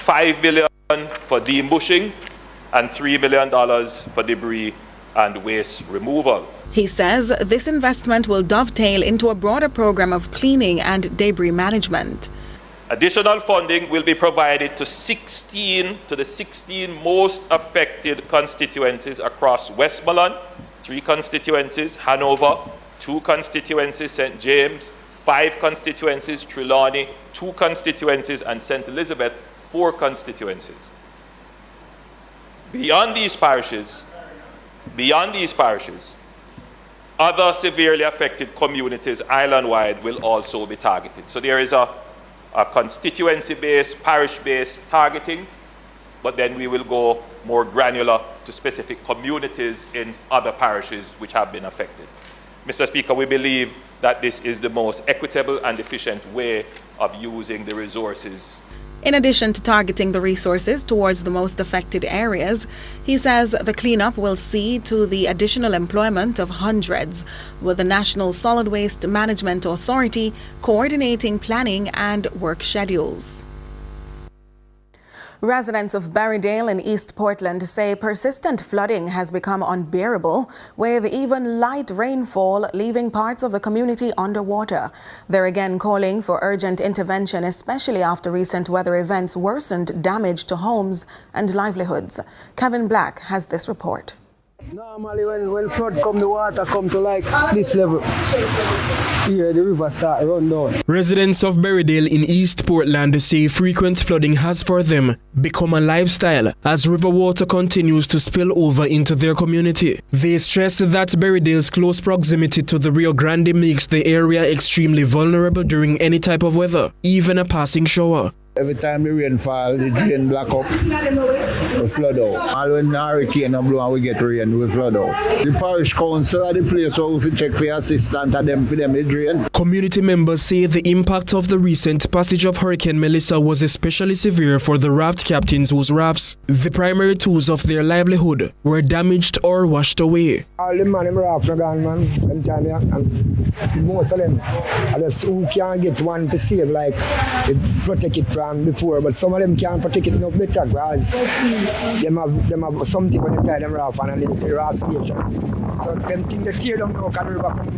$5 billion for de-embushing, and $3 million for debris and waste removal. He says this investment will dovetail into a broader program of cleaning and debris management. Additional funding will be provided to the 16 most affected constituencies across Westmoreland, 3 constituencies, Hanover, 2 constituencies, St. James, 5 constituencies, Trelawney, 2 constituencies, and St. Elizabeth, 4 constituencies. Beyond these parishes, other severely affected communities island-wide will also be targeted. So there is a constituency-based, parish-based targeting, but then we will go more granular to specific communities in other parishes which have been affected. Mr. Speaker, we believe that this is the most equitable and efficient way of using the resources. In addition to targeting the resources towards the most affected areas, he says the cleanup will see to the additional employment of hundreds, with the National Solid Waste Management Authority coordinating planning and work schedules. Residents of Berrydale in East Portland say persistent flooding has become unbearable, with even light rainfall leaving parts of the community underwater. They're again calling for urgent intervention, especially after recent weather events worsened damage to homes and livelihoods. Kevin Black has this report. Normally when flood come, the water come to like this level. Here the river start run down. Residents of Berrydale in East Portland say frequent flooding has for them become a lifestyle as river water continues to spill over into their community. They stress that Berrydale's close proximity to the Rio Grande makes the area extremely vulnerable during any type of weather, even a passing shower. Every time the rain fall, the drain block up, we flood out. All when the hurricane blow and we get rain, we flood out. The parish council are the place where we check for assistance and them for them the drain. Community members say the impact of the recent passage of Hurricane Melissa was especially severe for the raft captains whose rafts, the primary tools of their livelihood, were damaged or washed away. All the man in raft are gone, man. Them time, yeah. And most of them, unless who can't get one to save, like, protect it from before, but some of them can't protect it no better because them have something when they tie them raft and leave the raft station. So them things they tear down now can river come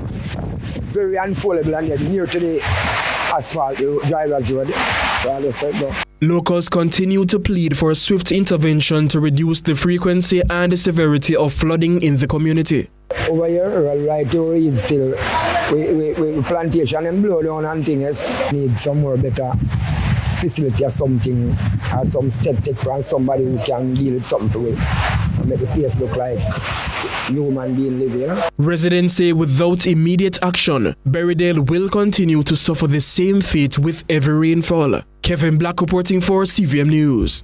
very unfoldable and get near to the asphalt, the driver's road. So I just said no. Locals continue to plead for a swift intervention to reduce the frequency and the severity of flooding in the community. Over here, right over is still we plantation and blow down and things need some more better facility or something, or some step take from somebody who can deal with something to it and make the place look like human being living, you know? Residents say without immediate action, Berrydale will continue to suffer the same fate with every rainfall. Kevin Black reporting for CVM News.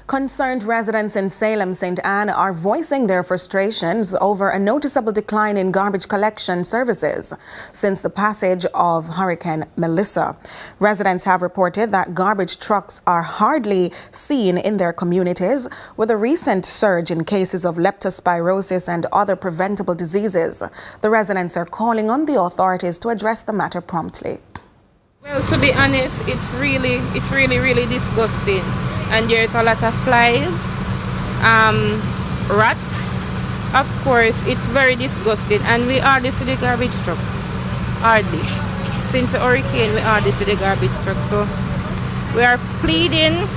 Concerned residents in Salem St. Anne are voicing their frustrations over a noticeable decline in garbage collection services since the passage of Hurricane Melissa. Residents have reported that garbage trucks are hardly seen in their communities, with a recent surge in cases of leptospirosis and other preventable diseases. The residents are calling on the authorities to address the matter promptly. Well, to be honest, it's really disgusting. And there's a lot of flies, rats. Of course, it's very disgusting. And we hardly see the garbage trucks. Hardly. Since the hurricane, we hardly see the garbage trucks. So we are pleading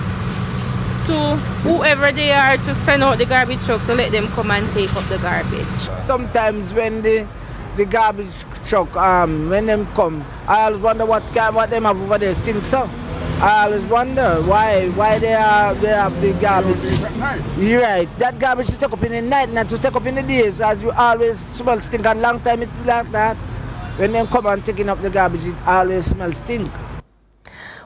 to whoever they are to send out the garbage truck to let them come and take up the garbage. Sometimes when the garbage truck, when them come, I always wonder what them have over there stinks so. I always wonder why they have the garbage. You're right. That garbage is stuck up in the night, not to stuck up in the days, as you always smell stink. And long time it's like that. When they come and taking up the garbage, it always smells stink.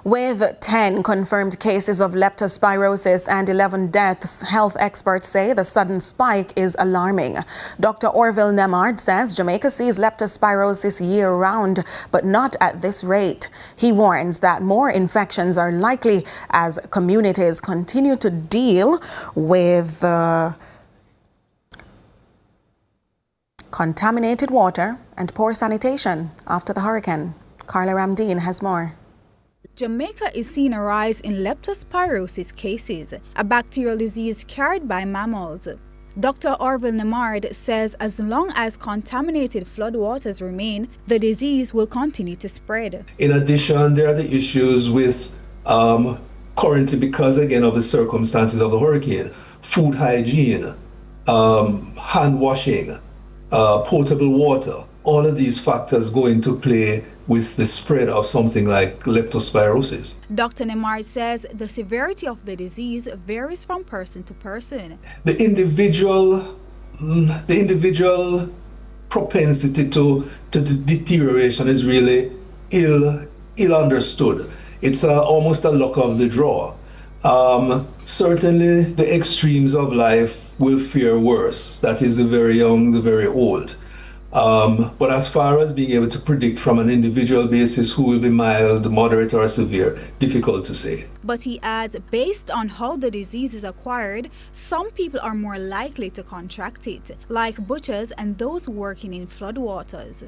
With 10 confirmed cases of leptospirosis and 11 deaths, health experts say the sudden spike is alarming. Dr. Orville Nemard says Jamaica sees leptospirosis year-round, but not at this rate. He warns that more infections are likely as communities continue to deal with contaminated water and poor sanitation after the hurricane. Carla Ramdeen has more. Jamaica is seeing a rise in leptospirosis cases, a bacterial disease carried by mammals. Dr. Orville Nemard says as long as contaminated floodwaters remain, the disease will continue to spread. In addition, there are the issues with currently, because again of the circumstances of the hurricane, food hygiene, hand washing, potable water. All of these factors go into play with the spread of something like leptospirosis. Dr. Nemard says the severity of the disease varies from person to person. The individual propensity to deterioration is really ill understood. It's almost a luck of the draw. Certainly the extremes of life will fare worse. That is the very young, the very old. But as far as being able to predict from an individual basis who will be mild, moderate, or severe, difficult to say. But he adds, based on how the disease is acquired, some people are more likely to contract it, like butchers and those working in floodwaters.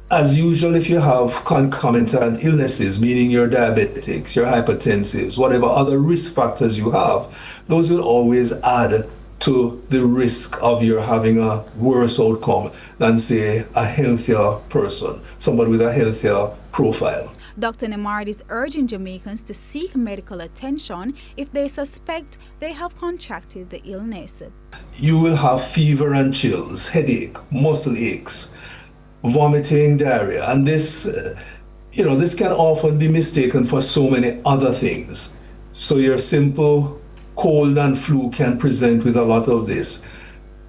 As usual, if you have concomitant illnesses, meaning your diabetics, your hypertensives, whatever other risk factors you have, those will always add to the risk of your having a worse outcome than, say, a healthier person, somebody with a healthier profile. Dr. Nemard is urging Jamaicans to seek medical attention if they suspect they have contracted the illness. You will have fever and chills, headache, muscle aches, vomiting, diarrhea, and this can often be mistaken for so many other things. So your simple cold and flu can present with a lot of this.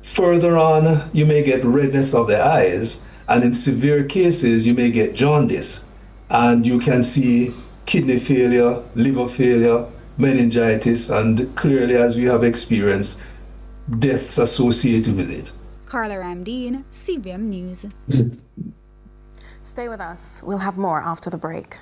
Further on, you may get redness of the eyes, and in severe cases, you may get jaundice, and you can see kidney failure, liver failure, meningitis, and clearly, as we have experienced, deaths associated with it. Carla Ramdeen, CVM News. Stay with us. We'll have more after the break.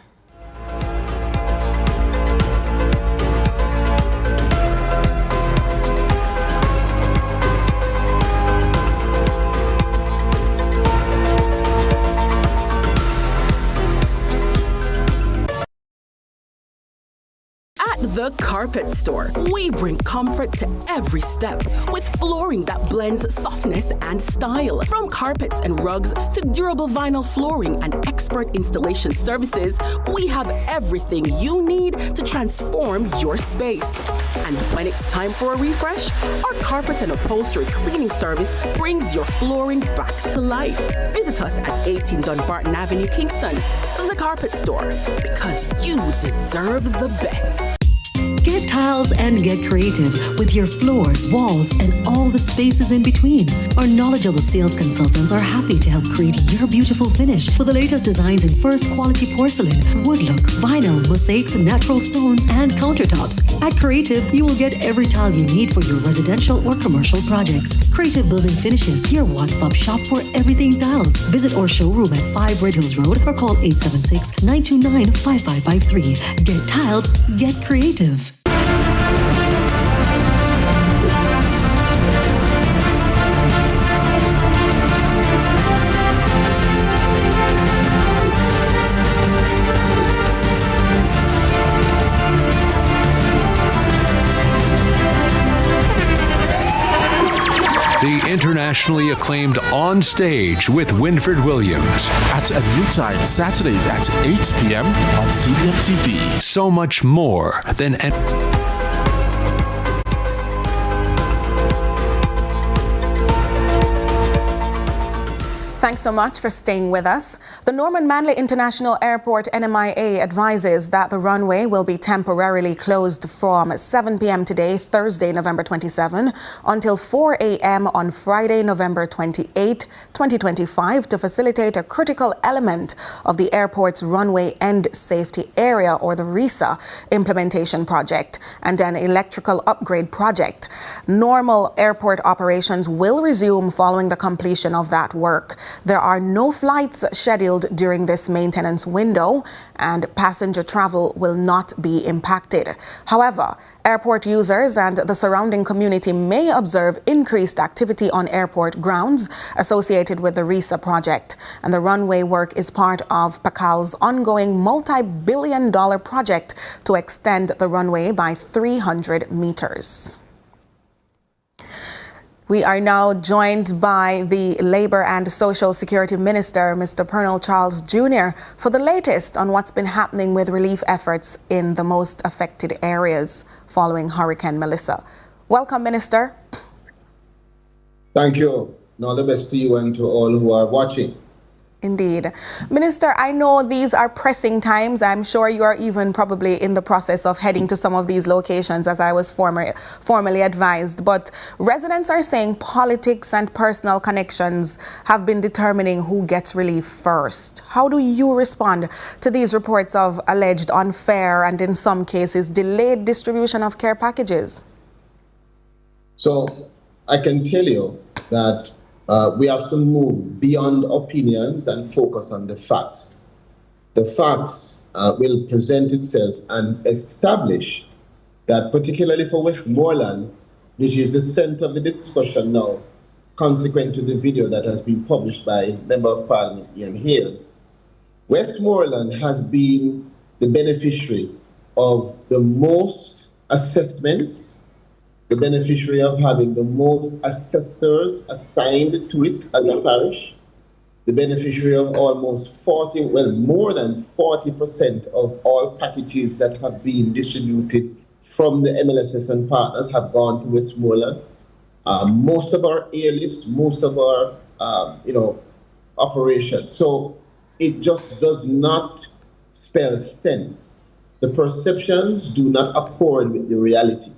The Carpet Store. We bring comfort to every step with flooring that blends softness and style. From carpets and rugs to durable vinyl flooring and expert installation services, we have everything you need to transform your space. And when it's time for a refresh, our carpet and upholstery cleaning service brings your flooring back to life. Visit us at 18 Dunbarton Avenue, Kingston. The Carpet Store, because you deserve the best. Get tiles and get creative with your floors, walls, and all the spaces in between. Our knowledgeable sales consultants are happy to help create your beautiful finish with the latest designs in first quality porcelain, wood look, vinyl, mosaics, natural stones, and countertops. At Creative, you will get every tile you need for your residential or commercial projects. Creative Building Finishes, your one-stop shop for everything tiles. Visit our showroom at 5 Red Hills Road or call 876-929-5553. Get tiles, get creative. The internationally acclaimed On Stage with Winfred Williams. At a new time, Saturdays at 8 p.m. on CVM TV. So much more than... Thanks so much for staying with us. The Norman Manley International Airport NMIA advises that the runway will be temporarily closed from 7 p.m. today, Thursday, November 27, until 4 a.m. on Friday, November 28, 2025, to facilitate a critical element of the airport's runway end safety area, or the RESA, implementation project and an electrical upgrade project. Normal airport operations will resume following the completion of that work. There are no flights scheduled during this maintenance window, and passenger travel will not be impacted. However, airport users and the surrounding community may observe increased activity on airport grounds associated with the RISA project. And the runway work is part of PACAL's ongoing multi-billion-dollar project to extend the runway by 300 meters. We are now joined by the Labour and Social Security Minister, Mr. Pernell Charles Jr., for the latest on what's been happening with relief efforts in the most affected areas following Hurricane Melissa. Welcome, Minister. Thank you. And all the best to you and to all who are watching. Indeed. Minister, I know these are pressing times. I'm sure you are even probably in the process of heading to some of these locations, as I was formally advised. But residents are saying politics and personal connections have been determining who gets relief first. How do you respond to these reports of alleged unfair and, in some cases, delayed distribution of care packages? So I can tell you that we have to move beyond opinions and focus on the facts. The facts will present itself and establish that, particularly for Westmoreland, which is the center of the discussion now, consequent to the video that has been published by Member of Parliament Ian Hales, Westmoreland has been the beneficiary of the most assessments, the beneficiary of having the most assessors assigned to it as a parish, the beneficiary of almost more than 40% of all packages that have been distributed from the MLSS and partners have gone to Westmoreland. Most of our airlifts, most of our, operations. So it just does not spell sense. The perceptions do not accord with the reality.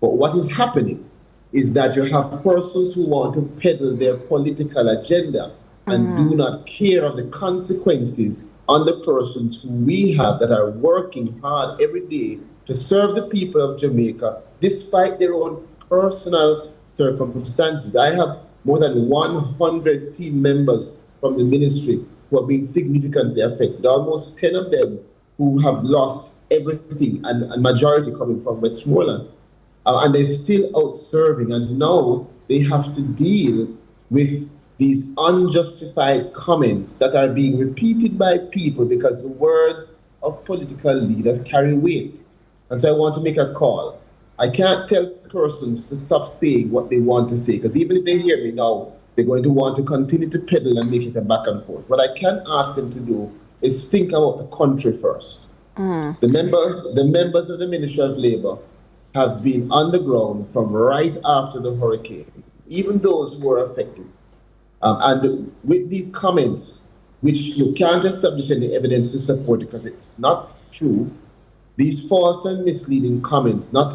But what is happening is that you have persons who want to peddle their political agenda and do not care of the consequences on the persons who we have that are working hard every day to serve the people of Jamaica, despite their own personal circumstances. I have more than 100 team members from the ministry who have been significantly affected, almost 10 of them who have lost everything, and a majority coming from Westmoreland. And they're still out serving, and now they have to deal with these unjustified comments that are being repeated by people because the words of political leaders carry weight. And so I want to make a call. I can't tell persons to stop saying what they want to say, because even if they hear me now, they're going to want to continue to peddle and make it a back and forth. What I can ask them to do is think about the country first. The members of the Ministry of Labour have been on the ground from right after the hurricane, even those who are affected. And with these comments, which you can't establish any evidence to support because it's not true, these false and misleading comments not